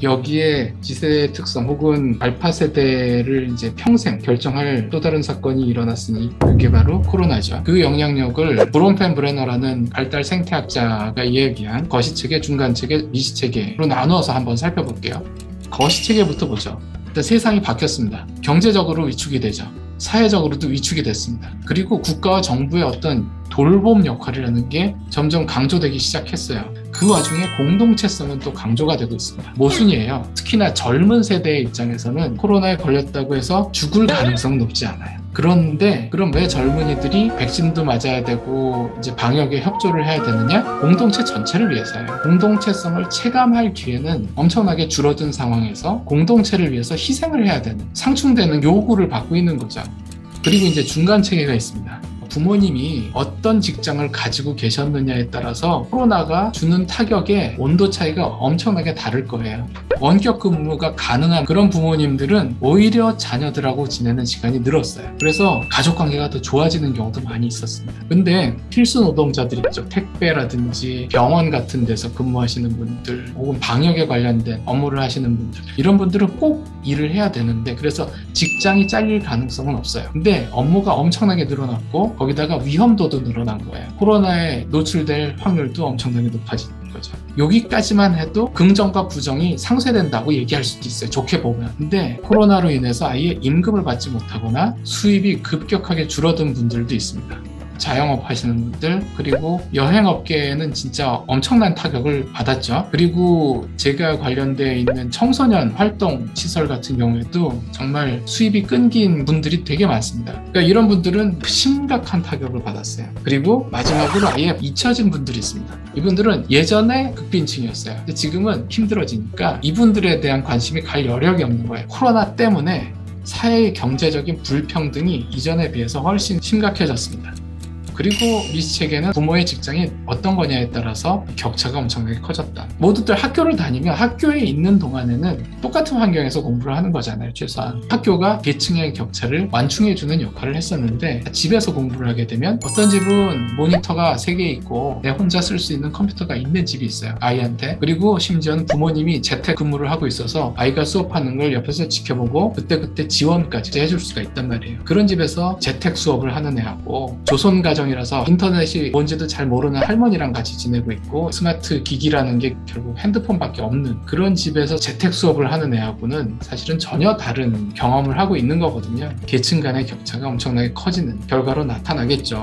여기에 G세대의 특성 혹은 알파 세대를 이제 평생 결정할 또 다른 사건이 일어났으니 그게 바로 코로나죠. 그 영향력을 브론펜 브레너라는 발달 생태학자가 이야기한 거시체계, 중간체계, 미시체계로 나누어서 한번 살펴볼게요. 거시체계부터 보죠. 일단 세상이 바뀌었습니다. 경제적으로 위축이 되죠. 사회적으로도 위축이 됐습니다. 그리고 국가와 정부의 어떤 돌봄 역할이라는 게 점점 강조되기 시작했어요. 그 와중에 공동체성은 또 강조가 되고 있습니다. 모순이에요. 특히나 젊은 세대의 입장에서는 코로나에 걸렸다고 해서 죽을 가능성은 높지 않아요. 그런데 그럼 왜 젊은이들이 백신도 맞아야 되고 이제 방역에 협조를 해야 되느냐? 공동체 전체를 위해서예요. 공동체성을 체감할 기회는 엄청나게 줄어든 상황에서 공동체를 위해서 희생을 해야 되는, 상충되는 요구를 받고 있는 거죠. 그리고 이제 중간 체계가 있습니다. 부모님이 어떤 직장을 가지고 계셨느냐에 따라서 코로나가 주는 타격의 온도 차이가 엄청나게 다를 거예요. 원격 근무가 가능한 그런 부모님들은 오히려 자녀들하고 지내는 시간이 늘었어요. 그래서 가족관계가 더 좋아지는 경우도 많이 있었습니다. 근데 필수 노동자들 있죠. 택배라든지 병원 같은 데서 근무하시는 분들 혹은 방역에 관련된 업무를 하시는 분들, 이런 분들은 꼭 일을 해야 되는데 그래서 직장이 잘릴 가능성은 없어요. 근데 업무가 엄청나게 늘어났고 거기다가 위험도도 늘어난 거예요. 코로나에 노출될 확률도 엄청나게 높아지는 거죠. 여기까지만 해도 긍정과 부정이 상쇄된다고 얘기할 수도 있어요. 좋게 보면. 근데 코로나로 인해서 아예 임금을 받지 못하거나 수입이 급격하게 줄어든 분들도 있습니다. 자영업 하시는 분들, 그리고 여행업계에는 진짜 엄청난 타격을 받았죠. 그리고 제가 관련되어 있는 청소년 활동 시설 같은 경우에도 정말 수입이 끊긴 분들이 되게 많습니다. 그러니까 이런 분들은 심각한 타격을 받았어요. 그리고 마지막으로 아예 잊혀진 분들이 있습니다. 이분들은 예전에 극빈층이었어요. 근데 지금은 힘들어지니까 이분들에 대한 관심이 갈 여력이 없는 거예요. 코로나 때문에 사회의 경제적인 불평등이 이전에 비해서 훨씬 심각해졌습니다. 그리고 미시체계는 부모의 직장이 어떤 거냐에 따라서 격차가 엄청나게 커졌다. 모두들 학교를 다니면 학교에 있는 동안에는 똑같은 환경에서 공부를 하는 거잖아요. 최소한 학교가 계층의 격차를 완충해주는 역할을 했었는데 집에서 공부를 하게 되면 어떤 집은 모니터가 3개 있고 내 혼자 쓸 수 있는 컴퓨터가 있는 집이 있어요. 아이한테. 그리고 심지어는 부모님이 재택근무를 하고 있어서 아이가 수업하는 걸 옆에서 지켜보고 그때그때 지원까지 해줄 수가 있단 말이에요. 그런 집에서 재택 수업을 하는 애하고 조선가정 이라서 인터넷이 뭔지도 잘 모르는 할머니랑 같이 지내고 있고 스마트 기기라는 게 결국 핸드폰밖에 없는 그런 집에서 재택 수업을 하는 애하고는 사실은 전혀 다른 경험을 하고 있는 거거든요. 계층 간의 격차가 엄청나게 커지는 결과로 나타나겠죠.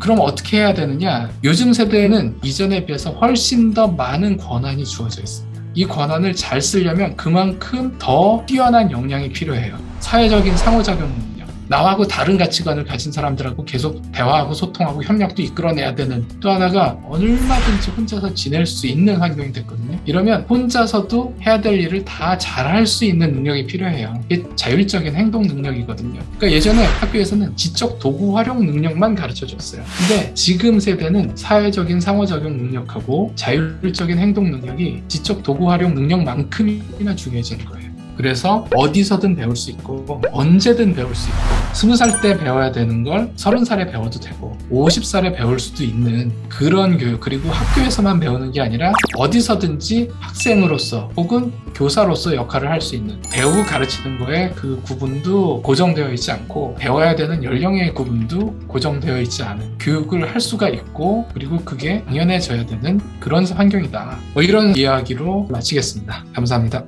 그럼 어떻게 해야 되느냐? 요즘 세대에는 이전에 비해서 훨씬 더 많은 권한이 주어져 있습니다. 이 권한을 잘 쓰려면 그만큼 더 뛰어난 역량이 필요해요. 사회적인 상호작용 능력, 나하고 다른 가치관을 가진 사람들하고 계속 대화하고 소통하고 협력도 이끌어내야 되는, 또 하나가 얼마든지 혼자서 지낼 수 있는 환경이 됐거든요. 이러면 혼자서도 해야 될 일을 다 잘할 수 있는 능력이 필요해요. 이게 자율적인 행동 능력이거든요. 그러니까 예전에 학교에서는 지적 도구 활용 능력만 가르쳐줬어요. 근데 지금 세대는 사회적인 상호작용 능력하고 자율적인 행동 능력이 지적 도구 활용 능력만큼이나 중요해지는 거예요. 그래서 어디서든 배울 수 있고 언제든 배울 수 있고 20살 때 배워야 되는 걸 30살에 배워도 되고 50살에 배울 수도 있는 그런 교육, 그리고 학교에서만 배우는 게 아니라 어디서든지 학생으로서 혹은 교사로서 역할을 할 수 있는, 배우고 가르치는 거에 그 구분도 고정되어 있지 않고 배워야 되는 연령의 구분도 고정되어 있지 않은 교육을 할 수가 있고, 그리고 그게 당연해져야 되는 그런 환경이다. 이런 이야기로 마치겠습니다. 감사합니다.